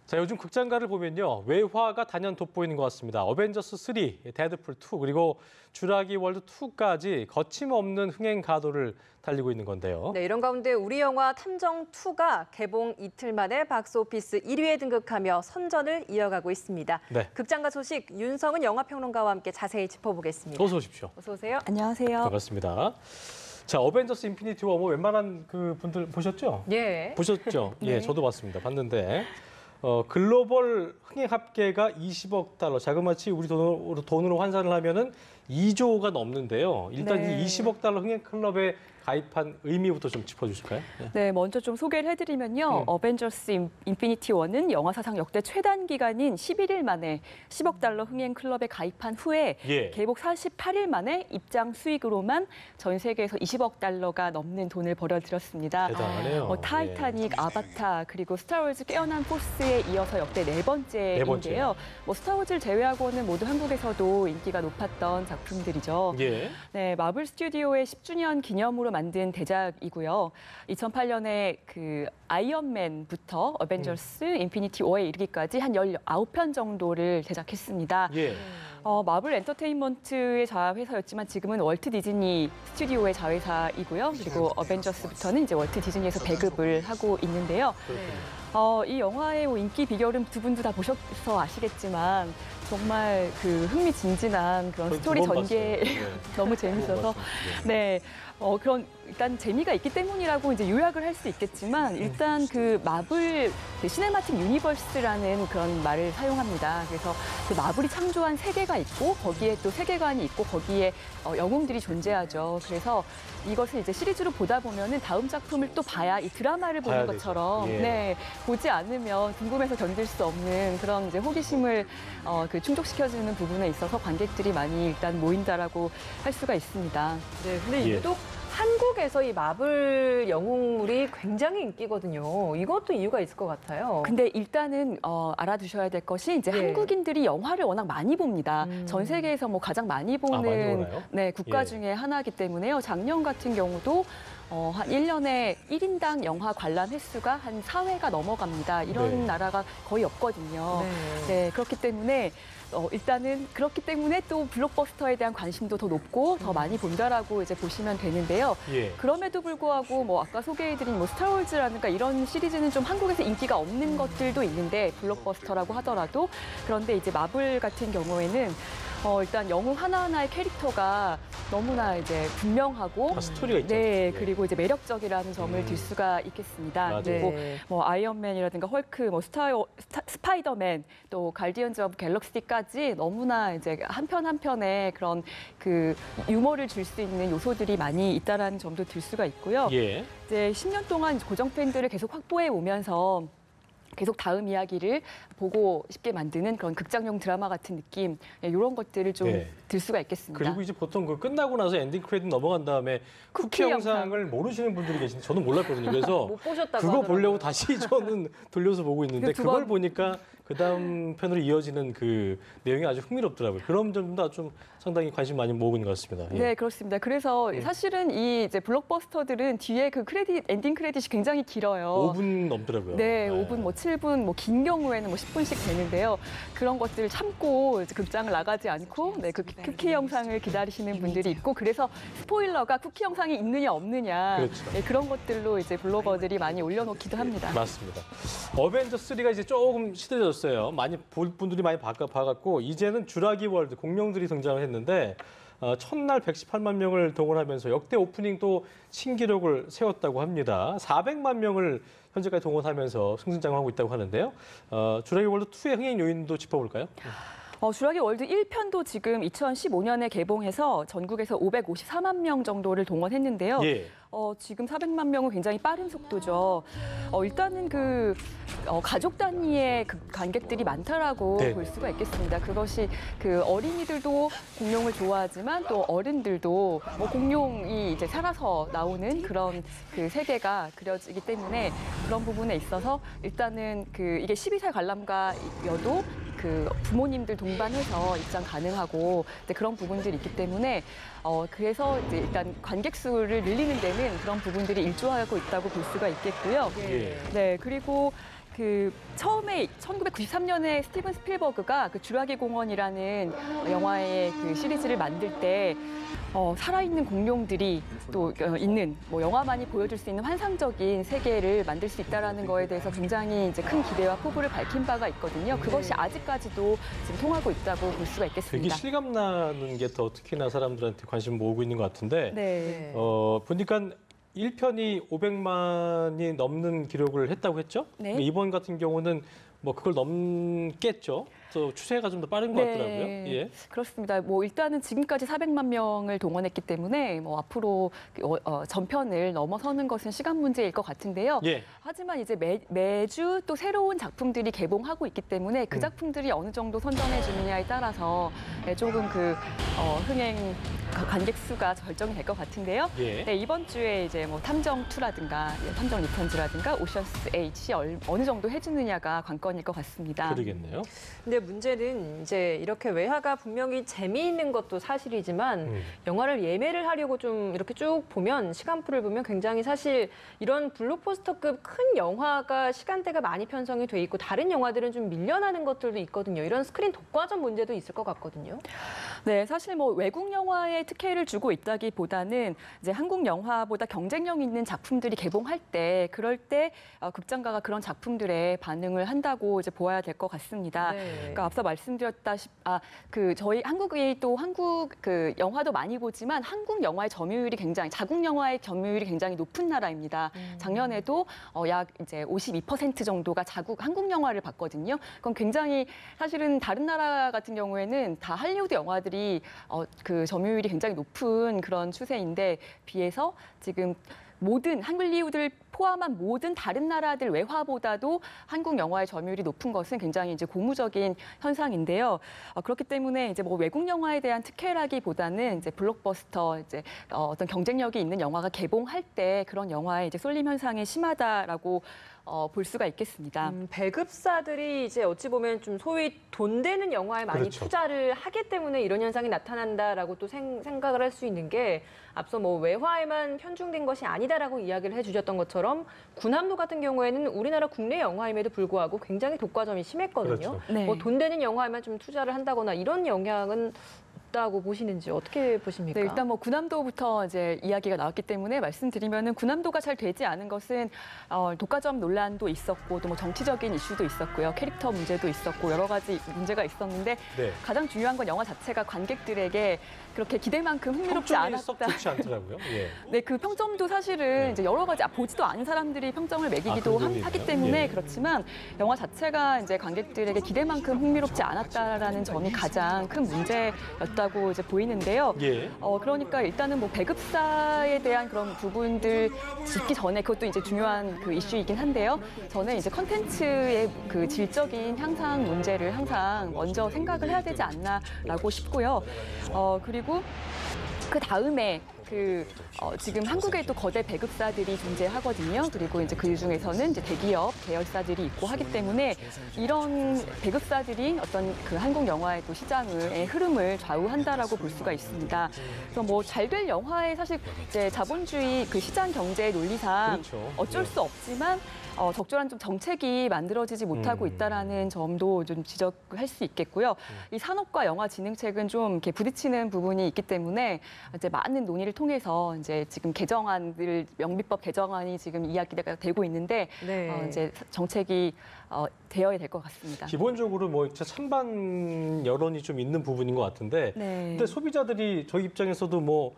자, 요즘 극장가를 보면요. 외화가 단연 돋보이는 것 같습니다. 어벤져스 3, 데드풀 2, 그리고 주라기 월드 2까지 거침없는 흥행 가도를 달리고 있는 건데요. 네, 이런 가운데 우리 영화 탐정 2가 개봉 이틀 만에 박스오피스 1위에 등극하며 선전을 이어가고 있습니다. 네. 극장가 소식 윤성은 영화평론가와 함께 자세히 짚어보겠습니다. 어서 오십시오. 어서 오세요. 안녕하세요. 반갑습니다. 자, 어벤져스 인피니티 워 뭐 웬만한 그 분들 보셨죠? 예. 보셨죠? 네. 예, 저도 봤습니다. 봤는데 글로벌 흥행 합계가 20억 달러, 자그마치 우리 돈으로 환산을 하면은 2조가 넘는데요. 일단 네. 이 20억 달러 흥행 클럽에 가입한 의미부터 좀 짚어주실까요? 네. 네, 먼저 좀 소개를 해드리면요. 어벤져스 인피니티 워는 영화 사상 역대 최단 기간인 11일 만에 10억 달러 흥행 클럽에 가입한 후에 예. 개봉 48일 만에 입장 수익으로만 전 세계에서 20억 달러가 넘는 돈을 벌어들였습니다. 대단하네요. 타이타닉, 아바타, 그리고 스타워즈 깨어난 포스에 이어서 역대 네 번째인데요. 스타워즈를 제외하고는 모두 한국에서도 인기가 높았던 작품들이죠. 예. 네, 마블 스튜디오의 10주년 기념으로 만든 대작이고요. 2008년에 그 아이언맨부터 어벤져스 인피니티 워에 이르기까지 한 19편 정도를 제작했습니다. 예. 마블 엔터테인먼트의 자회사였지만 지금은 월트 디즈니 스튜디오의 자회사이고요. 그리고 어벤져스부터는 이제 월트 디즈니에서 배급을 하고 있는데요. 이 영화의 인기 비결은 두 분도 다 보셔서 아시겠지만 정말 그 흥미진진한 그런 스토리 전개 너무 재밌어서 네. 그런 일단 재미가 있기 때문이라고 이제 요약을 할 수 있겠지만 일단 그 마블 그 시네마틱 유니버스라는 그런 말을 사용합니다. 그래서 그 마블이 창조한 세계가 있고 거기에 또 세계관이 있고 거기에 영웅들이 존재하죠. 그래서 이것을 이제 시리즈로 보다 보면은 다음 작품을 또 봐야 이 드라마를 보는 것처럼 예. 네, 보지 않으면 궁금해서 견딜 수 없는 그런 이제 호기심을 그 충족시켜주는 부분에 있어서 관객들이 많이 일단 모인다라고 할 수가 있습니다. 네, 근데 예. 유독 한국에서 이 마블 영웅물이 굉장히 인기거든요. 이것도 이유가 있을 것 같아요. 근데 일단은 알아두셔야 될 것이 이제 예. 한국인들이 영화를 워낙 많이 봅니다. 전 세계에서 뭐 가장 많이 보는 많이 네, 국가 예. 중에 하나이기 때문에요. 작년 같은 경우도 한 1년에 1인당 영화 관람 횟수가 한 4회가 넘어갑니다. 이런 네. 나라가 거의 없거든요. 네. 네, 그렇기 때문에 일단은 그렇기 때문에 또 블록버스터에 대한 관심도 더 높고 더 많이 본다라고 이제 보시면 되는데요. 예. 그럼에도 불구하고 뭐 아까 소개해드린 뭐 스타워즈라든가 이런 시리즈는 좀 한국에서 인기가 없는 것들도 있는데 블록버스터라고 하더라도 그런데 이제 마블 같은 경우에는 일단 영웅 하나하나의 캐릭터가 너무나 이제 분명하고 스토리가 있죠. 네, 그리고 이제 매력적이라는 점을 들 수가 있겠습니다. 맞아요. 그리고 네. 뭐 아이언맨이라든가 헐크, 뭐 스파이더맨, 또 가디언즈 오브 갤럭시까지 너무나 이제 한 편 한 편에 그런 그 유머를 줄 수 있는 요소들이 많이 있다라는 점도 들 수가 있고요. 예. 이제 10년 동안 고정 팬들을 계속 확보해 오면서 계속 다음 이야기를 보고 싶게 만드는 그런 극장용 드라마 같은 느낌, 이런 것들을 좀 네. 들 수가 있겠습니다. 그리고 이제 보통 그 끝나고 나서 엔딩 크레딧 넘어간 다음에 쿠키 영상을 모르시는 분들이 계신데 저는 몰랐거든요. 그래서 못 보셨다고 그거 하더라고요. 보려고 다시 저는 돌려서 보고 있는데 두 그걸 번. 보니까 그 다음 편으로 이어지는 그 내용이 아주 흥미롭더라고요. 그런 점도 좀 상당히 관심 많이 모으고 있는 것 같습니다. 예. 네, 그렇습니다. 그래서 사실은 이 이제 블록버스터들은 뒤에 그 엔딩 크레딧이 굉장히 길어요. 5분 넘더라고요. 네, 5분, 뭐 7분, 뭐 긴 경우에는 뭐 10분씩 되는데요. 그런 것들을 참고 이제 극장을 나가지 않고 네, 그 쿠키 영상을 기다리시는 분들이 있고 그래서 스포일러가 쿠키 영상이 있느냐 없느냐 그렇죠. 네, 그런 것들로 이제 블로거들이 많이 올려놓기도 합니다. 맞습니다. 어벤져스 3가 이제 조금 시들해졌어요. 많이 볼 분들이 많이 봐갖고 이제는 주라기 월드 공룡들이 등장을 했는데 첫날 118만 명을 동원하면서 역대 오프닝 또 신기록을 세웠다고 합니다. 400만 명을 현재까지 동원하면서 승승장구하고 있다고 하는데요. 주라기 월드 2의 흥행 요인도 짚어볼까요? 주라기 월드 1편도 지금 2015년에 개봉해서 전국에서 554만 명 정도를 동원했는데요. 예. 지금 400만 명은 굉장히 빠른 속도죠. 일단은 가족 단위의 관객들이 많다라고 네. 볼 수가 있겠습니다. 그것이 그 어린이들도 공룡을 좋아하지만 또 어른들도 뭐 공룡이 이제 살아서 나오는 그런 그 세계가 그려지기 때문에 그런 부분에 있어서 일단은 이게 12살 관람가여도 그 부모님들 동반해서 입장 가능하고 그런 부분들이 있기 때문에 그래서 이제 일단 관객 수를 늘리는 데는 그런 부분들이 일조하고 있다고 볼 수가 있겠고요. 예. 네, 그리고 그 처음에 1993년에 스티븐 스필버그가 그 주라기 공원이라는 영화의 그 시리즈를 만들 때 살아있는 공룡들이 또 있는 뭐 영화만이 보여줄 수 있는 환상적인 세계를 만들 수 있다라는 거에 대해서 굉장히 이제 큰 기대와 포부를 밝힌 바가 있거든요. 그것이 아직까지도 지금 통하고 있다고 볼 수가 되게 있겠습니다. 실감나는 게 더 특히나 사람들한테 관심 모으고 있는 것 같은데 네. 보니까 1편이 500만이 넘는 기록을 했다고 했죠? 네. 이번 같은 경우는 뭐 그걸 넘겠죠. 또 추세가 좀 더 빠른 것 같더라고요. 예. 그렇습니다. 뭐 일단은 지금까지 400만 명을 동원했기 때문에 뭐 앞으로 전편을 넘어서는 것은 시간 문제일 것 같은데요. 예. 하지만 이제 매주 또 새로운 작품들이 개봉하고 있기 때문에 그 작품들이 어느 정도 선전해 주느냐에 따라서 조금 그 흥행 관객 수가 결정이 될 것 같은데요. 예. 네, 이번 주에 이제 뭐 탐정 2라든가 탐정 리턴즈라든가 오션스 8이 어느 정도 해주느냐가 관건일 것 같습니다. 그러겠네요. 근데 문제는 이제 이렇게 외화가 분명히 재미있는 것도 사실이지만 영화를 예매를 하려고 좀 이렇게 쭉 보면 시간표를 보면 굉장히 사실 이런 블록버스터급 큰 영화가 시간대가 많이 편성이 돼 있고 다른 영화들은 좀 밀려나는 것들도 있거든요. 이런 스크린 독과점 문제도 있을 것 같거든요. 네, 사실 뭐 외국 영화에 특혜를 주고 있다기보다는 이제 한국 영화보다 경쟁력 있는 작품들이 개봉할 때 그럴 때 극장가가 그런 작품들에 반응을 한다고 이제 보아야 될 것 같습니다. 네. 그러니까 앞서 말씀드렸다시피 저희 한국이 또 한국 그 영화도 많이 보지만 한국 영화의 점유율이 굉장히 자국 영화의 점유율이 굉장히 높은 나라입니다. 작년에도 약 이제 52% 정도가 한국 영화를 봤거든요. 그건 굉장히 사실은 다른 나라 같은 경우에는 다 할리우드 영화들이 그 점유율이 굉장히 높은 그런 추세인데 비해서 지금 모든 할리우드를 포함한 모든 다른 나라들 외화보다도 한국 영화의 점유율이 높은 것은 굉장히 이제 고무적인 현상인데요. 그렇기 때문에 이제 뭐 외국 영화에 대한 특혜라기보다는 이제 블록버스터 이제 어떤 경쟁력이 있는 영화가 개봉할 때 그런 영화의 이제 쏠림 현상이 심하다라고 볼 수가 있겠습니다. 배급사들이 이제 어찌 보면 좀 소위 돈 되는 영화에 많이 그렇죠. 투자를 하기 때문에 이런 현상이 나타난다라고 또 생각을 할 수 있는 게 앞서 뭐 외화에만 편중된 것이 아니다라고 이야기를 해주셨던 것처럼 군함도 같은 경우에는 우리나라 국내 영화임에도 불구하고 굉장히 독과점이 심했거든요. 그렇죠. 네. 뭐 돈 되는 영화에만 좀 투자를 한다거나 이런 영향은 없다고 보시는지 어떻게 보십니까? 네, 일단 뭐 군함도부터 이제 이야기가 나왔기 때문에 말씀드리면은 군함도가 잘 되지 않은 것은 독과점 논란도 있었고 또 뭐 정치적인 이슈도 있었고요, 캐릭터 문제도 있었고 여러 가지 문제가 있었는데 네. 가장 중요한 건 영화 자체가 관객들에게 그렇게 기대만큼 흥미롭지 평점이 썩 않았다. 좋지 않더라고요. 예. 네, 그 평점도 사실은 이제 여러 가지 보지도 않은 사람들이 평점을 매기기도 그런 점이 하기 있나요? 때문에 예. 그렇지만 영화 자체가 이제 관객들에게 기대만큼 흥미롭지 않았다라는 점이 가장 큰 문제였다고 이제 보이는데요. 예. 그러니까 일단은 뭐 배급사에 대한 그런 부분들 짚기 전에 그것도 이제 중요한 그 이슈이긴 한데요. 저는 이제 컨텐츠의 그 질적인 향상 문제를 항상 먼저 생각을 해야 되지 않나라고 싶고요. 그리고 그 다음에 지금 한국에 또 거대 배급사들이 존재하거든요. 그리고 이제 그 중에서는 이제 대기업 계열사들이 있고 하기 때문에 이런 배급사들이 어떤 그 한국 영화의 또 시장의 흐름을 좌우한다라고 볼 수가 있습니다. 그래서 뭐 잘 될 영화에 사실 이제 자본주의 그 시장 경제 논리상 그렇죠. 어쩔 수 없지만 적절한 좀 정책이 만들어지지 못하고 있다라는 점도 좀 지적할 수 있겠고요. 이 산업과 영화 진흥책은 좀 이렇게 부딪히는 부분이 있기 때문에 이제 많은 논의를 통해서 이제 지금 영비법 개정안이 지금 이야기가 되고 있는데 네. 이제 정책이 되어야 될 것 같습니다. 기본적으로 뭐 진짜 찬반 여론이 좀 있는 부분인 것 같은데, 네. 근데 소비자들이 저희 입장에서도 뭐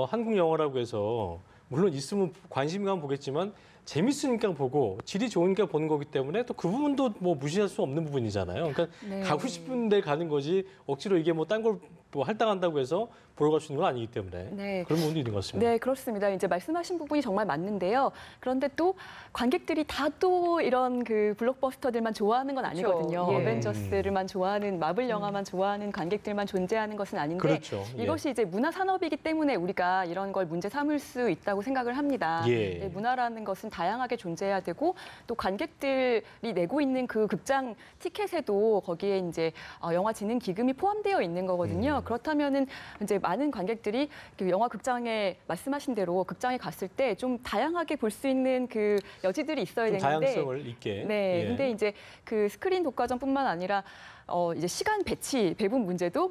한국 영화라고 해서 물론 있으면 관심이 가면 보겠지만 재밌으니까 보고 질이 좋으니까 보는 거기 때문에 또 그 부분도 뭐 무시할 수 없는 부분이잖아요. 그러니까 네. 가고 싶은 데 가는 거지 억지로 이게 뭐 딴 걸 뭐 할당한다고 해서 보러 갈 수 있는 건 아니기 때문에 네. 그런 부분도 있는 것 같습니다. 네, 그렇습니다. 이제 말씀하신 부분이 정말 맞는데요. 그런데 또 관객들이 다 또 이런 그 블록버스터들만 좋아하는 건 아니거든요. 예. 어벤져스를만 좋아하는 마블 영화만 좋아하는 관객들만 존재하는 것은 아닌데 그렇죠. 예. 이것이 이제 문화 산업이기 때문에 우리가 이런 걸 문제 삼을 수 있다고 생각을 합니다. 예. 네, 문화라는 것은 다양하게 존재해야 되고 또 관객들이 내고 있는 그 극장 티켓에도 거기에 이제 영화 진흥 기금이 포함되어 있는 거거든요. 그렇다면은 이제 많은 관객들이 그 영화 극장에 말씀하신 대로 극장에 갔을 때 좀 다양하게 볼 수 있는 그 여지들이 있어야 좀 되는데 다양성을 있게. 네, 예. 근데 이제 그 스크린 독과점뿐만 아니라 이제 시간 배분 문제도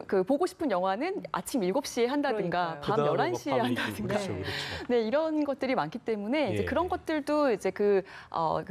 그 보고 싶은 영화는 아침 7시에 한다든가 밤 그다음에 뭐 11시에 밤 한다든가 그렇죠, 네. 그렇죠. 네, 이런 것들이 많기 때문에 이제 예. 그런 것들도 이제 그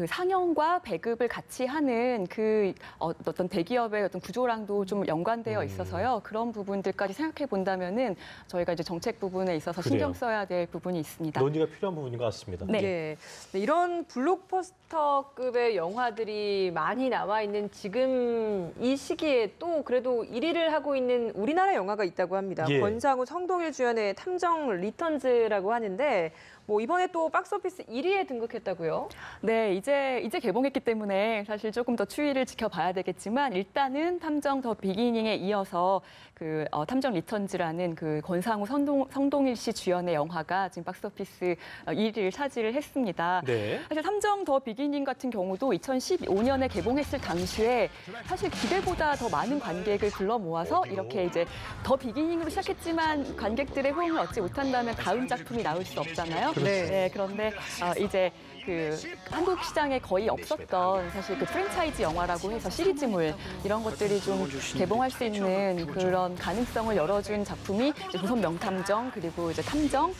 상영과 배급을 같이 하는 그 어떤 대기업의 어떤 구조랑도 좀 연관되어 있어서요. 그런 부분들까지 생각해 본다면은 저희가 이제 정책 부분에 있어서 신경 그래요. 써야 될 부분이 있습니다. 논의가 필요한 부분인 것 같습니다. 네. 네. 네, 이런 블록버스터급의 영화들이 많이 나와 있는 지금 이 시기에 또 그래도 1위를 하고 있는 우리나라 영화가 있다고 합니다. 예. 권상우, 성동일 주연의 탐정 리턴즈라고 하는데 뭐 이번에 또 박스오피스 1위에 등극했다고요? 네, 이제 개봉했기 때문에 사실 조금 더 추이를 지켜봐야 되겠지만 일단은 탐정 더 비기닝에 이어서 그 탐정 리턴즈라는 그 권상우 성동일 씨 주연의 영화가 지금 박스오피스 1위를 차지를 했습니다. 네. 사실 탐정 더 비기닝 같은 경우도 2015년에 개봉했을 당시에 사실 기대보다 더 많은 관객을 불러 모아서 이렇게 이제 더 비기닝으로 시작했지만 관객들의 호응을 얻지 못한다면 다음 작품이 나올 수 없잖아요. 네, 그런데 이제 그 한국 시장에 거의 없었던 사실 그 프랜차이즈 영화라고 해서 시리즈물 이런 것들이 좀 개봉할 수 있는 그런 가능성을 열어준 작품이 이제 조선 명탐정 그리고 이제 탐정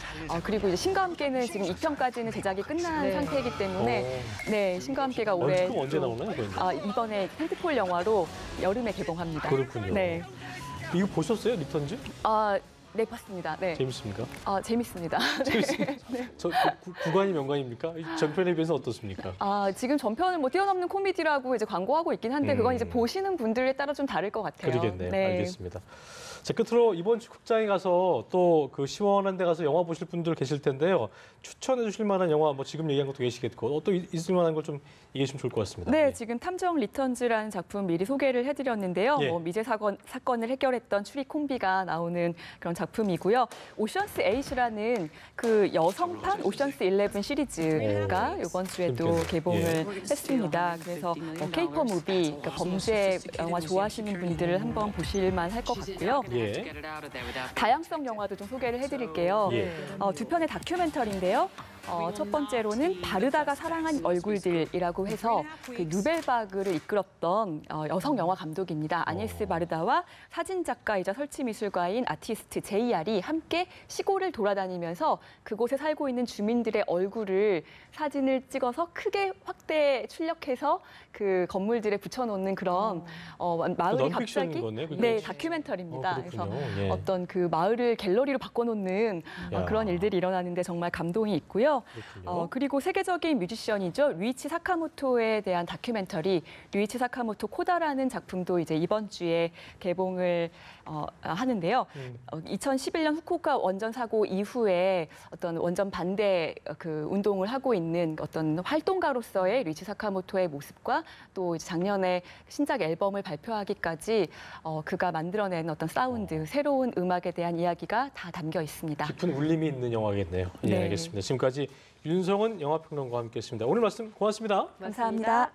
그리고 이제 신과 함께는 지금 2편까지는 제작이 끝난 상태이기 때문에 네 신과 함께가 올해 그럼 언제 나오나요? 그건? 이번에 텐트폴 영화로 여름에 개봉합니다. 그렇군요. 네. 이거 보셨어요, 리턴즈? 네, 봤습니다. 네. 재밌습니까? 재밌습니다. 재밌습니다. 저 구관이 명관입니까? 전편에 비해서 어떻습니까? 지금 전편을 뭐 뛰어넘는 코미디라고 이제 광고하고 있긴 한데 그건 이제 보시는 분들에 따라 좀 다를 것 같아요. 그러겠네요. 네. 알겠습니다. 자, 끝으로 이번 주 극장에 가서 또 그 시원한 데 가서 영화 보실 분들 계실 텐데요. 추천해 주실 만한 영화 뭐 지금 얘기한 것도 계시겠고 또 있을 만한 걸 좀 얘기하시면 좋을 것 같습니다. 네, 지금 탐정 리턴즈라는 작품 미리 소개를 해드렸는데요. 예. 뭐 미제 사건을 해결했던 추리 콤비가 나오는 그런 작품이고요. 오션스 8이라는 그 여성판 오션스 11 시리즈가 이번 주에도 재밌겠네요. 개봉을 예. 했습니다. 그래서 케이퍼 무비, 그러니까 범죄 영화 좋아하시는 분들을 한번 보실만 할 것 같고요. 예. 다양성 영화도 좀 소개를 해드릴게요. 예. 두 편의 다큐멘터리인데요. 첫 번째로는 바르다가 사랑한 얼굴들이라고 해서 그 누벨바그를 이끌었던 여성 영화 감독입니다. 아니에스 바르다와 사진 작가이자 설치 미술가인 아티스트 JR이 함께 시골을 돌아다니면서 그곳에 살고 있는 주민들의 얼굴을 사진을 찍어서 크게 확대 출력해서 그 건물들에 붙여놓는 그런 마을이 넌픽션인 갑자기 거네, 그게? 네 다큐멘터리입니다. 그렇군요. 그래서 예. 어떤 그 마을을 갤러리로 바꿔놓는 야. 그런 일들이 일어나는데 정말 감동이 있고요. 그렇군요. 그리고 세계적인 뮤지션이죠. 류이치 사카모토에 대한 다큐멘터리 류이치 사카모토 코다라는 작품도 이제 이번 주에 개봉을 하는데요. 2011년 후쿠오카 원전 사고 이후에 어떤 원전 반대 그 운동을 하고 있는 어떤 활동가로서의 류이치 사카모토의 모습과 또 이제 작년에 신작 앨범을 발표하기까지 그가 만들어낸 어떤 사운드, 새로운 음악에 대한 이야기가 다 담겨 있습니다. 깊은 울림이 있는 영화겠네요. 예, 네. 알겠습니다. 지금까지 윤성은 영화평론가와 함께했습니다. 오늘 말씀 고맙습니다. 감사합니다.